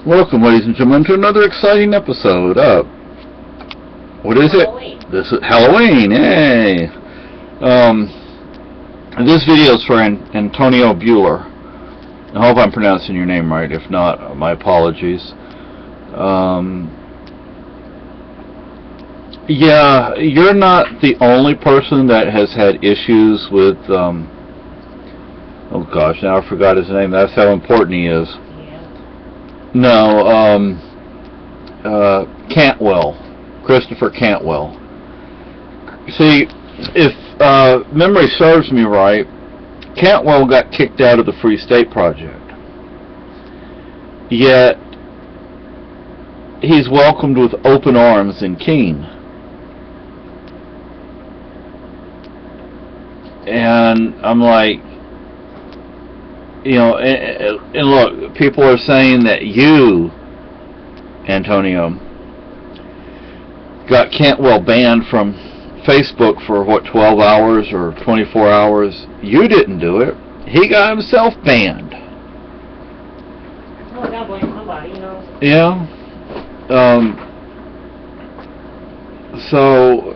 Welcome, ladies and gentlemen, to another exciting episode of... What is Halloween. This is Halloween, hey! This video is for Antonio Bueller. I hope I'm pronouncing your name right. If not, my apologies. Yeah, you're not the only person that has had issues with... oh gosh, now I forgot his name. That's how important he is. No, Cantwell. Christopher Cantwell. See, if memory serves me right, Cantwell got kicked out of the Free State Project. Yet, he's welcomed with open arms in Keene. And I'm like, you know, and look, people are saying that you, Antonio, got Cantwell banned from Facebook for, what, 12 hours or 24 hours? You didn't do it. He got himself banned. Well, I gotta blame somebody, you know. Yeah. So...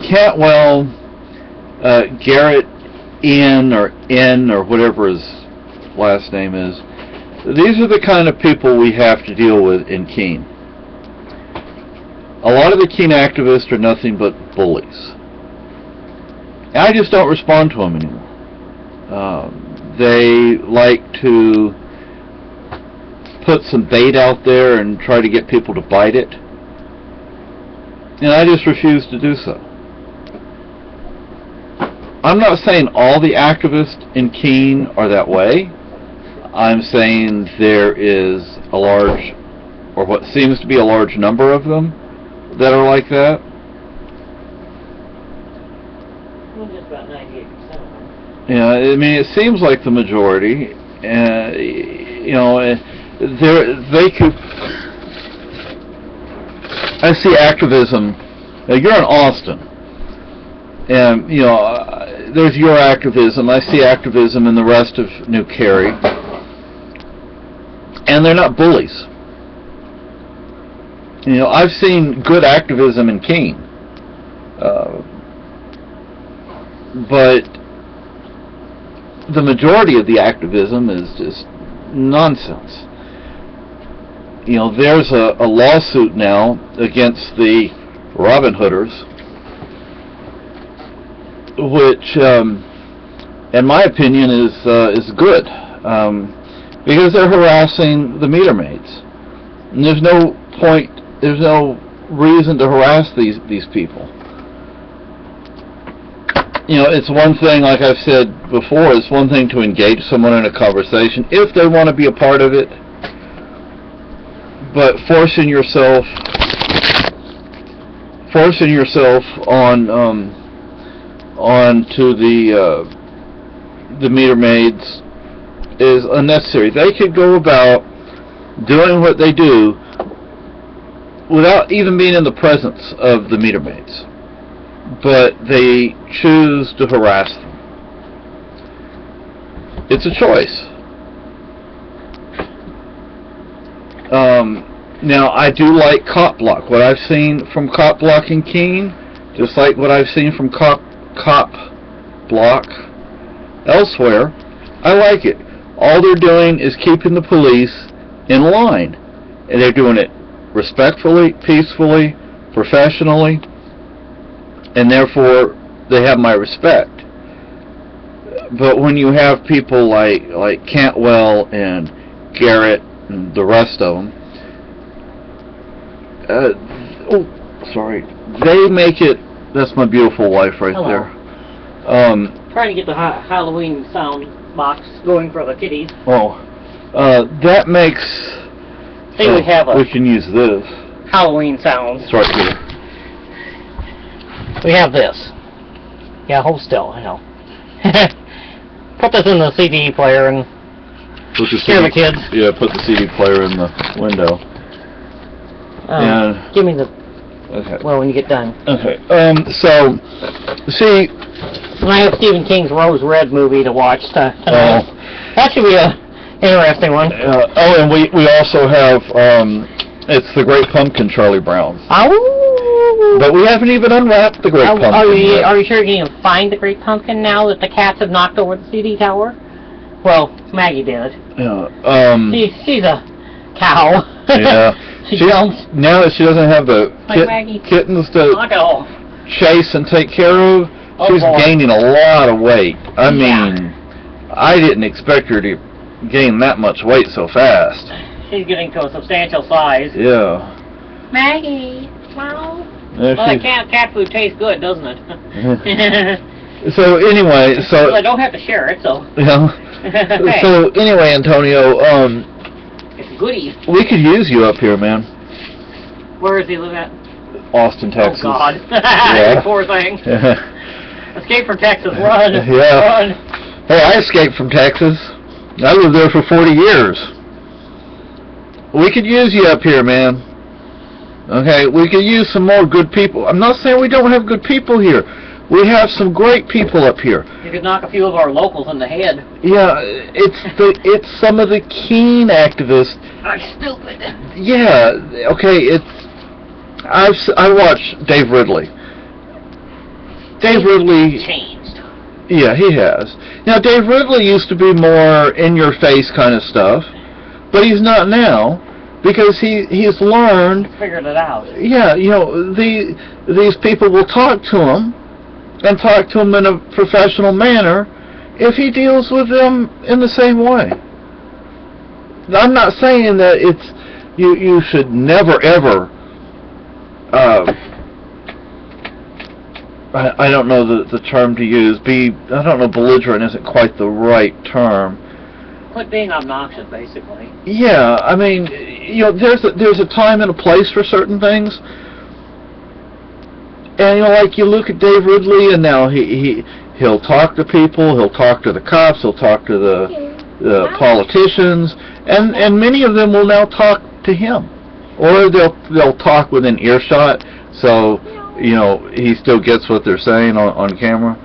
Cantwell... Garrett N or whatever his last name is, these are the kind of people we have to deal with in Keene. A lot of the Keene activists are nothing but bullies. And I just don't respond to them anymore. They like to put some bait out there and try to get people to bite it. And I just refuse to do so. I'm not saying all the activists in Keene are that way. I'm saying there is a large, or what seems to be a large number of them that are like that. Well, just about 98% of them. Yeah, I mean, it seems like the majority. You know, they could... I see activism. You're in Austin. And, you know, there's your activism. I see activism in the rest of New Cary. And they're not bullies. You know, I've seen good activism in Keene. But the majority of the activism is just nonsense. You know, there's a lawsuit now against the Robin Hooders, which, in my opinion, is good, because they're harassing the meter maids. And there's no point, there's no reason to harass these people. You know, it's one thing, like I've said before, it's one thing to engage someone in a conversation if they want to be a part of it, but forcing yourself onto the meter maids is unnecessary. They could go about doing what they do without even being in the presence of the meter maids, but they choose to harass them. It's a choice. Now, I do like Cop Block. What I've seen from Cop Block in Keene, just like what I've seen from Cop Block elsewhere, I like it. All they're doing is keeping the police in line. And they're doing it respectfully, peacefully, professionally, and therefore they have my respect. But when you have people like Cantwell and Garrett and the rest of them, they make it... That's my beautiful wife right Hello. there. Trying to get the Halloween sound box going for the kiddies. That makes... Hey, we have a... We can use this. Halloween sounds. It's right here. We have this. Yeah, hold still, I know. Put this in the CD player and scare the kids. Yeah, put the CD player in the window. Give me the Okay. Well, when you get done. Okay. So, see. And I have Stephen King's Rose Red movie to watch tonight. That should be a interesting one. And we also have it's The Great Pumpkin, Charlie Brown. Oh. But we haven't even unwrapped The Great Pumpkin. Are you sure you can find The Great Pumpkin now that the cats have knocked over the CD tower? Well, Maggie did. Yeah. She's a cow. Yeah. She jumps. Now that she doesn't have the kittens to chase and take care of, she's gaining a lot of weight. I mean, I didn't expect her to gain that much weight so fast. She's getting to a substantial size. Yeah. Maggie, wow. Well, that cat food tastes good, doesn't it? So anyway, well, I don't have to share it, so. Yeah. So anyway, Antonio, it's goodies. We could use you up here, man. Where does he live at? Austin, Texas. Oh God. Yeah. Poor thing. Escape from Texas, run. Yeah. Run. Hey, I escaped from Texas. I lived there for 40 years. We could use you up here, man. Okay, we could use some more good people. I'm not saying we don't have good people here. We have some great people up here. You could knock a few of our locals in the head. Yeah, it's some of the keen activists. I'm stupid. Yeah, okay, I watched Dave Ridley. Dave Ridley changed. Yeah, he has. Now, Dave Ridley used to be more in-your-face kind of stuff, but he's not now because he's learned. Figured it out. Yeah, you know, these people will talk to him and talk to him in a professional manner if he deals with them in the same way. I'm not saying that you should never ever. I don't know the term to use. I don't know, belligerent isn't quite the right term. Quit being obnoxious, basically. Yeah, I mean, you know, there's a time and a place for certain things. And you know, like you look at Dave Ridley, and now he'll talk to people, he'll talk to the cops, he'll talk to the politicians, and many of them will now talk to him, or they'll talk within earshot. So, you know, he still gets what they're saying on camera,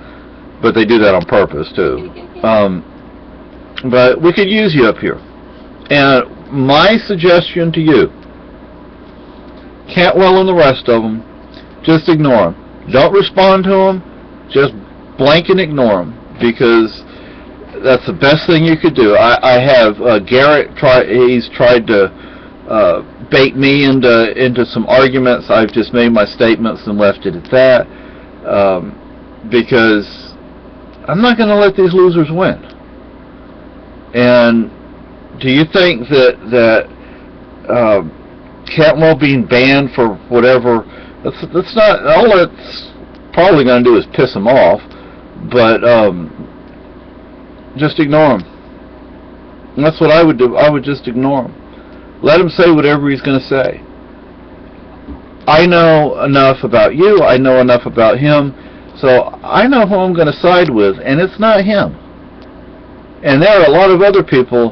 but they do that on purpose too. But we could use you up here. And my suggestion to you, Cantwell and the rest of them, just ignore them. Don't respond to them. Just blank and ignore them, because that's the best thing you could do. I have Garrett he's tried to bait me into some arguments. I've just made my statements and left it at that, because I'm not going to let these losers win. And do you think that Cantwell being banned for whatever, that's not, all it's probably going to do is piss him off, but just ignore him. And that's what I would do. I would just ignore him. Let him say whatever he's going to say. I know enough about you, I know enough about him, so I know who I'm going to side with, and it's not him. And there are a lot of other people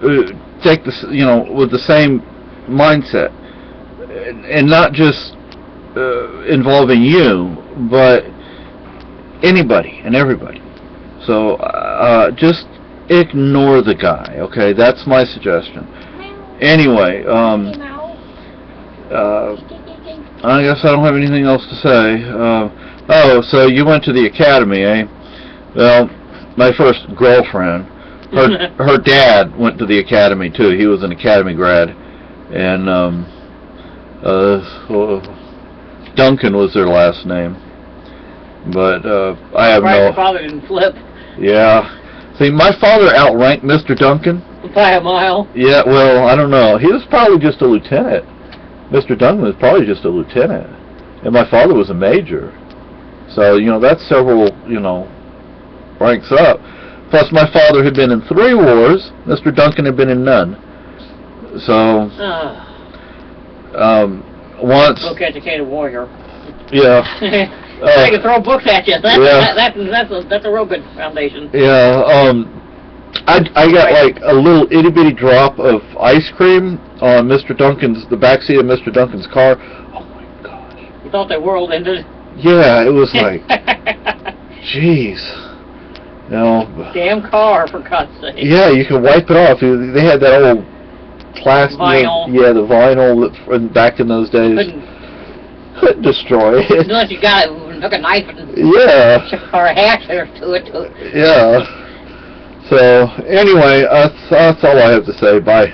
who take this, you know, with the same mindset, and not just involving you, but anybody and everybody. So just ignore the guy, okay? That's my suggestion. Anyway, I guess I don't have anything else to say. Oh, so you went to the academy, eh? Well, my first girlfriend, her dad went to the academy too. He was an academy grad, and Duncan was their last name. But I have no. My father didn't flip. Yeah. See, my father outranked Mr. Duncan by a mile. Yeah. Well, I don't know. He was probably just a lieutenant. Mr. Duncan was probably just a lieutenant, and my father was a major. So you know, that's several, you know, ranks up. Plus, my father had been in 3 wars. Mr. Duncan had been in none. So, once. Book educated warrior. Yeah. I can throw books at you. That's a real good foundation. Yeah. I got like a little itty bitty drop of ice cream on the back seat of Mr. Duncan's car. Oh my God. You thought the world ended. Yeah, it was like, jeez. You know. Damn car, for God's sake. Yeah, you can wipe it off. They had that old plastic. Vinyl. Yeah, the vinyl that back in those days. Couldn't destroy it. Unless you got it, took a knife and Yeah. or a hatchet to it. Yeah. So anyway, that's all I have to say. Bye.